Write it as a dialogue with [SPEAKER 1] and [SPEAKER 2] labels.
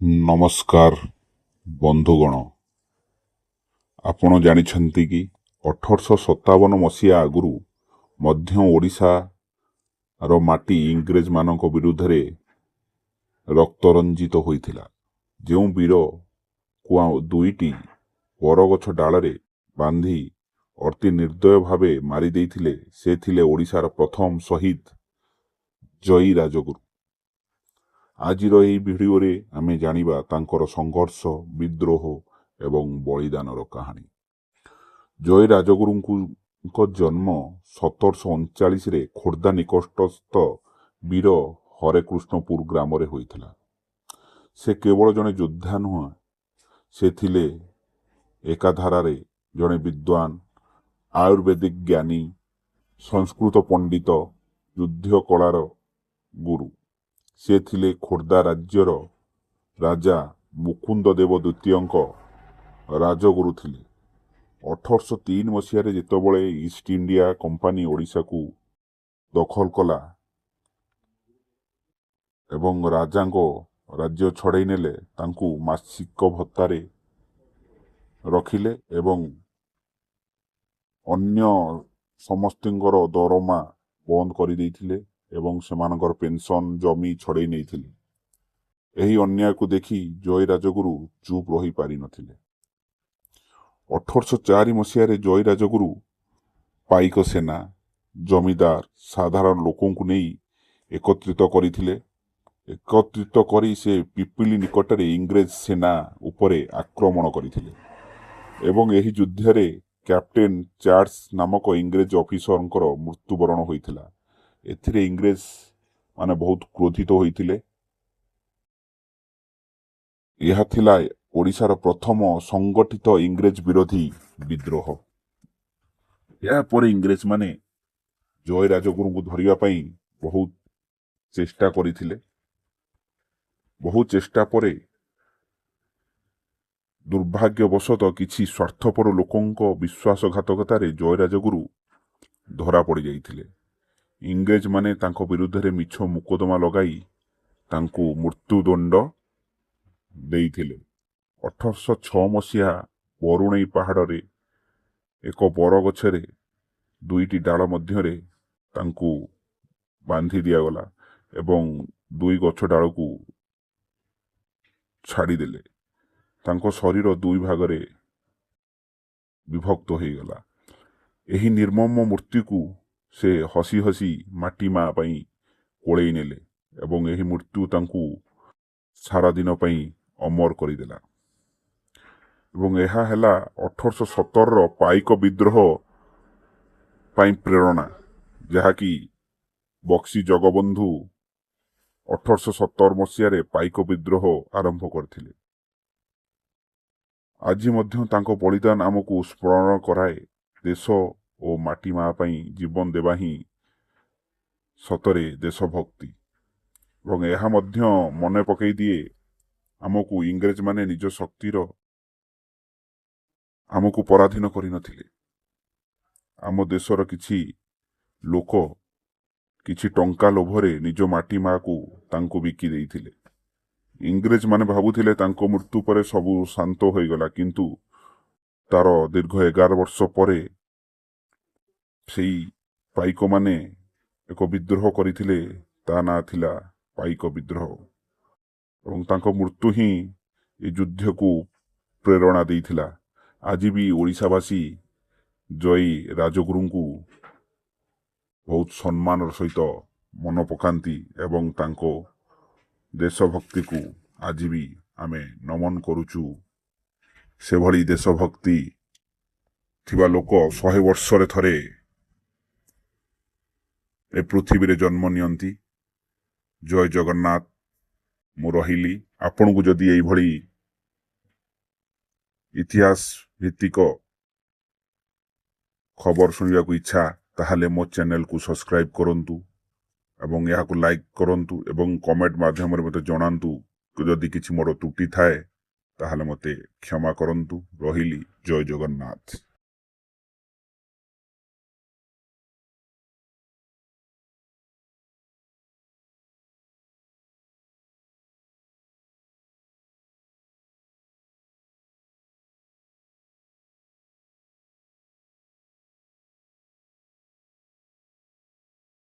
[SPEAKER 1] ନମସ୍କାର ବନ୍ଧୁଗଣ, ଆପଣ ଜାଣିଛନ୍ତି କି 1857 ମସିହା ଆଗରୁ ମଧ୍ୟ ଓଡ଼ିଶାର ମାଟି ଇଂରେଜମାନଙ୍କ ବିରୁଦ୍ଧରେ ରକ୍ତରଞ୍ଜିତ ହୋଇଥିଲା। ଯେଉଁ ବୀରକୁ ଦୁଇଟି ବରଗଛ ଡାଳରେ ବାନ୍ଧି ଅତି ନିର୍ଦ୍ଦୟ ଭାବେ ମାରି ଦେଇଥିଲେ, ସେ ଥିଲେ ଓଡ଼ିଶାର ପ୍ରଥମ ଶହୀଦ ଜୟୀ ରାଜଗୁରୁ। ଆଜିର ଏହି ଭିଡ଼ିଓରେ ଆମେ ଜାଣିବା ତାଙ୍କର ସଂଘର୍ଷ, ବିଦ୍ରୋହ ଏବଂ ବଳିଦାନର କାହାଣୀ। ଜୟୀ ରାଜଗୁରୁଙ୍କ ଜନ୍ମ 1739ରେ ଖୋର୍ଦ୍ଧା ନିକଟସ୍ଥ ବୀର ହରେକୃଷ୍ଣପୁର ଗ୍ରାମରେ ହୋଇଥିଲା। ସେ କେବଳ ଜଣେ ଯୋଦ୍ଧା ନୁହେଁ, ସେ ଥିଲେ ଏକାଧାରାରେ ଜଣେ ବିଦ୍ୱାନ, ଆୟୁର୍ବେଦିକ ଜ୍ଞାନୀ, ସଂସ୍କୃତ ପଣ୍ଡିତ, ଯୁଦ୍ଧ କଳାର ଗୁରୁ। ସେ ଥିଲେ ଖୋର୍ଦ୍ଧା ରାଜ୍ୟର ରାଜା ମୁକୁନ୍ଦ ଦେବ ଦ୍ୱିତୀୟଙ୍କ ରାଜଗୁରୁ ଥିଲେ। 1803 ମସିହାରେ ଯେତେବେଳେ ଇଷ୍ଟ ଇଣ୍ଡିଆ କମ୍ପାନୀ ଓଡ଼ିଶାକୁ ଦଖଲ କଲା ଏବଂ ରାଜାଙ୍କ ରାଜ୍ୟ ଛଡ଼ାଇ ନେଲେ, ତାଙ୍କୁ ମାସିକ ଭତ୍ତାରେ ରଖିଲେ ଏବଂ ଅନ୍ୟ ସମସ୍ତଙ୍କର ଦରମା ବନ୍ଦ କରିଦେଇଥିଲେ ଏବଂ ସେମାନଙ୍କର ପେନ୍ସନ୍, ଜମି ଛଡ଼ାଇ ନେଇଥିଲେ। ଏହି ଅନ୍ୟାୟକୁ ଦେଖି ଜୟୀ ରାଜଗୁରୁ ଚୁପ୍ ରହିପାରିନଥିଲେ। 1804 ମସିହାରେ ଜୟୀ ରାଜଗୁରୁ ପାଇକ ସେନା, ଜମିଦାର, ସାଧାରଣ ଲୋକଙ୍କୁ ନେଇ ଏକତ୍ରିତ କରିଥିଲେ। ଏକତ୍ରିତ କରି ସେ ପିପିଲି ନିକଟରେ ଇଂରେଜ ସେନା ଉପରେ ଆକ୍ରମଣ କରିଥିଲେ ଏବଂ ଏହି ଯୁଦ୍ଧରେ କ୍ୟାପ୍ଟେନ୍ ଚାର୍ଲ୍ସ ନାମକ ଇଂରେଜ ଅଫିସରଙ୍କର ମୃତ୍ୟୁବରଣ ହୋଇଥିଲା। ଏଥିରେ ଇଂରେଜ ମାନେ ବହୁତ କ୍ରୋଧିତ ହୋଇଥିଲେ। ଏହା ଥିଲା ଓଡ଼ିଶାର ପ୍ରଥମ ସଂଗଠିତ ଇଂରେଜ ବିରୋଧୀ ବିଦ୍ରୋହ। ଏହାପରେ ଇଂରେଜମାନେ ଜୟୀ ରାଜଗୁରୁଙ୍କୁ ଧରିବା ପାଇଁ ବହୁତ ଚେଷ୍ଟା କରିଥିଲେ। ବହୁ ଚେଷ୍ଟା ପରେ ଦୁର୍ଭାଗ୍ୟବଶତଃ କିଛି ସ୍ୱାର୍ଥପର ଲୋକଙ୍କ ବିଶ୍ୱାସଘାତକତାରେ ଜୟୀ ରାଜଗୁରୁ ଧରା ପଡ଼ିଯାଇଥିଲେ। ଇଂରେଜମାନେ ତାଙ୍କ ବିରୁଦ୍ଧରେ ମିଛ ମୁକଦମା ଲଗାଇ ତାଙ୍କୁ ମୃତ୍ୟୁଦଣ୍ଡ ଦେଇଥିଲେ। 1806 ମସିହା ବରୁଣେଇ ପାହାଡ଼ରେ ଏକ ବରଗଛରେ ଦୁଇଟି ଡାଳ ମଧ୍ୟରେ ତାଙ୍କୁ ବାନ୍ଧି ଦିଆଗଲା ଏବଂ ଦୁଇ ଗଛ ଡାଳକୁ ଛାଡ଼ିଦେଲେ। ତାଙ୍କ ଶରୀର ଦୁଇ ଭାଗରେ ବିଭକ୍ତ ହୋଇଗଲା। ଏହି ନିର୍ମମ ମୃତ୍ୟୁକୁ ସେ ହସି ହସି ମାଟି ମା ପାଇଁ କୋଳେଇ ନେଲେ ଏବଂ ଏହି ମୃତ୍ୟୁ ତାଙ୍କୁ ସାରା ଦିନ ପାଇଁ ଅମର କରିଦେଲା। ଏବଂ ଏହା ହେଲା 1817ର ପାଇକ ବିଦ୍ରୋହ ପାଇଁ ପ୍ରେରଣା, ଯାହାକି ବକ୍ସି ଜଗବନ୍ଧୁ 1817 ମସିହାରେ ପାଇକ ବିଦ୍ରୋହ ଆରମ୍ଭ କରିଥିଲେ। ଆଜି ମଧ୍ୟ ତାଙ୍କ ବଳିଦାନ ଆମକୁ ସ୍ମରଣ କରାଏ, ଦେଶ ଓ ମାଟି ମା ପାଇଁ ଜୀବନ ଦେବା ହିଁ ସତରେ ଦେଶଭକ୍ତି। ଏବଂ ଏହା ମଧ୍ୟ ମନେ ପକାଇ ଦିଏ ଆମକୁ ଇଂରେଜମାନେ ନିଜ ଶକ୍ତିର ଆମକୁ ପରାଧୀନ କରିନଥିଲେ। ଆମ ଦେଶର କିଛି ଲୋକ କିଛି ଟଙ୍କା ଲୋଭରେ ନିଜ ମାଟି ମାକୁ ତାଙ୍କୁ ବିକି ଦେଇଥିଲେ। ଇଂରେଜମାନେ ଭାବୁଥିଲେ ତାଙ୍କ ମୃତ୍ୟୁ ପରେ ସବୁ ଶାନ୍ତ ହୋଇଗଲା, କିନ୍ତୁ ତାର ଦୀର୍ଘ 11 ବର୍ଷ ପରେ ସେଇ ପାଇକମାନେ ଏକ ବିଦ୍ରୋହ କରିଥିଲେ। ତା ନାଁ ଥିଲା ପାଇକ ବିଦ୍ରୋହ ଏବଂ ତାଙ୍କ ମୃତ୍ୟୁ ହିଁ ଏ ଯୁଦ୍ଧକୁ ପ୍ରେରଣା ଦେଇଥିଲା। ଆଜି ବି ଓଡ଼ିଶାବାସୀ ଜୟୀ ରାଜଗୁରୁଙ୍କୁ ବହୁତ ସମ୍ମାନର ସହିତ ମନେ ପକାନ୍ତି ଏବଂ ତାଙ୍କ ଦେଶଭକ୍ତିକୁ ଆଜି ବି ଆମେ ନମନ କରୁଛୁ। ସେଭଳି ଦେଶଭକ୍ତି ଥିବା ଲୋକ 100 ବର୍ଷରେ ଥରେ ଏ ପୃଥିବୀରେ ଜନ୍ମ ନିଅନ୍ତି। ଜୟ ଜଗନ୍ନାଥ। ମୁଁ ରହିଲି। ଆପଣଙ୍କୁ ଯଦି ଏଇଭଳି ଇତିହାସ ଭିତ୍ତିକ ଖବର ଶୁଣିବାକୁ ଇଚ୍ଛା, ତାହେଲେ ମୋ ଚ୍ୟାନେଲକୁ ସବସ୍କ୍ରାଇବ୍ କରନ୍ତୁ ଏବଂ ଏହାକୁ ଲାଇକ୍ କରନ୍ତୁ ଏବଂ କମେଣ୍ଟ ମାଧ୍ୟମରେ ମୋତେ ଜଣାନ୍ତୁ। ଯଦି କିଛି ମୋର ତ୍ରୁଟି ଥାଏ ତାହେଲେ ମୋତେ କ୍ଷମା କରନ୍ତୁ। ରହିଲି। ଜୟ ଜଗନ୍ନାଥ।